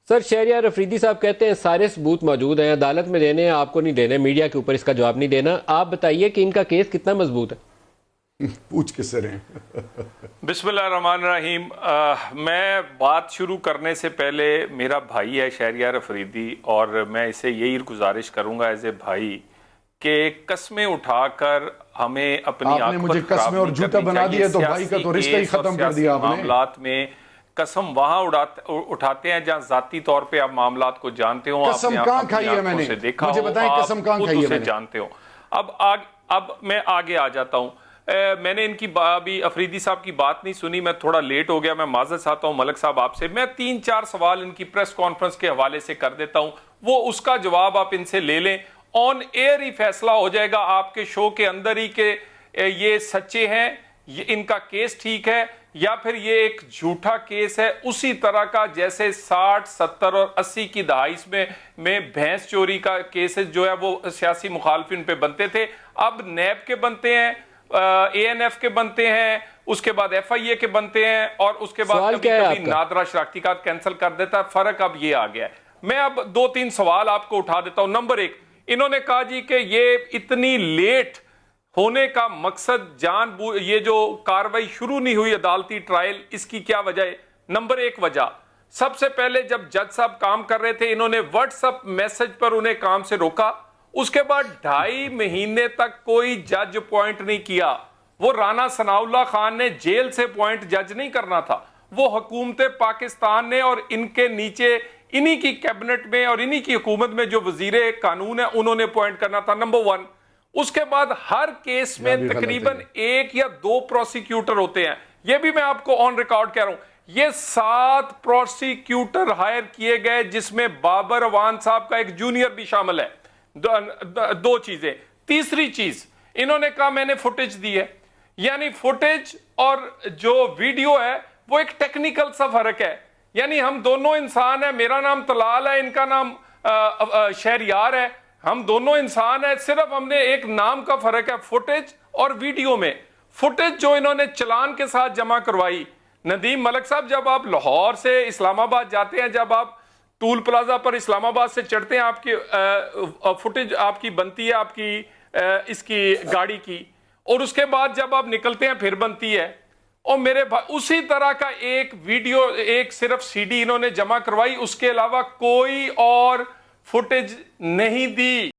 سر شہریار افریدی صاحب کہتے ہیں سارے ثبوت موجود ہیں، عدالت میں دینے ہیں، آپ کو نہیں دینے، میڈیا کے اوپر اس کا جواب نہیں دینا. آپ بتائیے کہ ان کا کیس کتنا مضبوط ہے؟ پوچھ کے سر ہیں. بسم اللہ الرحمن الرحیم. میں بات شروع کرنے سے پہلے میرا بھائی ہے شہریار افریدی، اور میں اسے یہی گزارش کروں گا ایز اے بھائی کہ قسمیں اٹھا کر ہمیں اپنی آپ نے مجھے قسمیں اور جھوٹا بنا دیا تو بھائی کا تو رشتہ ہی ختم کر دیا آپ نے. معاملات میں قسم وہاں اٹھاتے ہیں جہاں ذاتی طور پہ آپ معاملات کو جانتے ہوں، قسم کہاں کھائی ہے میں نے؟ مجھے بتائیں قسم کہاں کھائی ہے میں نے؟ جانتے ہوں. اب میں آگے آ جاتا ہوں. میں نے ان کی ابھی افریدی صاحب کی بات نہیں سنی، میں تھوڑا لیٹ ہو گیا، میں معذرت چاہتا ہوں ملک صاحب آپ سے. میں 3-4 سوال ان کی پریس کانفرنس کے حوالے سے کر دیتا ہوں، وہ اس کا جواب آپ ان سے لے لیں. آن ایئر ہی فیصلہ ہو جائے گا آپ کے شو کے اندر ہی کہ یہ سچے ہیں، ان کا کیس ٹھیک ہے یا پھر یہ ایک جھوٹا کیس ہے، اسی طرح کا جیسے 60 70 اور 80 کی دہائی میں بھینس چوری کا کیسز جو ہے وہ سیاسی مخالفین پہ بنتے تھے، اب نیب کے بنتے ہیں، اے این ایف کے بنتے ہیں، اس کے بعد ایف آئی اے کے بنتے ہیں، اور اس کے بعد کبھی کبھی نادرہ شراکتیکات کینسل کر دیتا ہے. فرق اب یہ آ گیا ہے. میں اب 2-3 سوال آپ کو اٹھا دیتا ہوں. نمبر 1، انہوں نے کہا جی کہ یہ اتنی لیٹ ہونے کا مقصد یہ جو کاروائی شروع نہیں ہوئی عدالتی ٹرائل، اس کی کیا وجہ ہے؟ نمبر 1 وجہ، سب سے پہلے جب جج صاحب کام کر رہے تھے انہوں نے واٹس اپ میسج پر انہیں کام سے روکا. اس کے بعد 2.5 مہینے تک کوئی جج اپوائنٹ نہیں کیا. وہ رانا ثناء اللہ خان نے جیل سے اپوائنٹ جج نہیں کرنا تھا، وہ حکومت پاکستان نے اور ان کے نیچے انہی کی کیبنٹ میں اور انہی کی حکومت میں جو وزیر قانون ہے انہوں نے اپوائنٹ کرنا تھا. نمبر 1. اس کے بعد ہر کیس میں تقریباً 1 یا 2 پروسیکیوٹر ہوتے ہیں. یہ بھی میں آپ کو آن ریکارڈ کہہ رہا ہوں، یہ 7 پروسیکیوٹر ہائر کیے گئے جس میں بابر اوان صاحب کا ایک جونیئر بھی شامل ہے. 2 چیزیں. تیسری چیز، انہوں نے کہا میں نے فوٹیج دی ہے، یعنی فوٹیج اور جو ویڈیو ہے وہ ایک ٹیکنیکل سا فرق ہے. یعنی ہم دونوں انسان ہیں، میرا نام طلال ہے، ان کا نام شہریار ہے، ہم دونوں انسان ہیں، صرف ہم نے ایک نام کا فرق ہے فوٹیج اور ویڈیو میں. فوٹیج جو انہوں نے چلان کے ساتھ جمع کروائی، ندیم ملک صاحب جب آپ لاہور سے اسلام آباد جاتے ہیں، جب آپ ٹول پلازا پر اسلام آباد سے چڑھتے ہیں، آپ کی فوٹیج آپ کی بنتی ہے، آپ کی اس کی گاڑی کی، اور اس کے بعد جب آپ نکلتے ہیں پھر بنتی ہے. اور میرے اسی طرح کا ایک ویڈیو، ایک صرف سی ڈی انہوں نے جمع کروائی، اس کے علاوہ کوئی اور فوٹیج نہیں دی.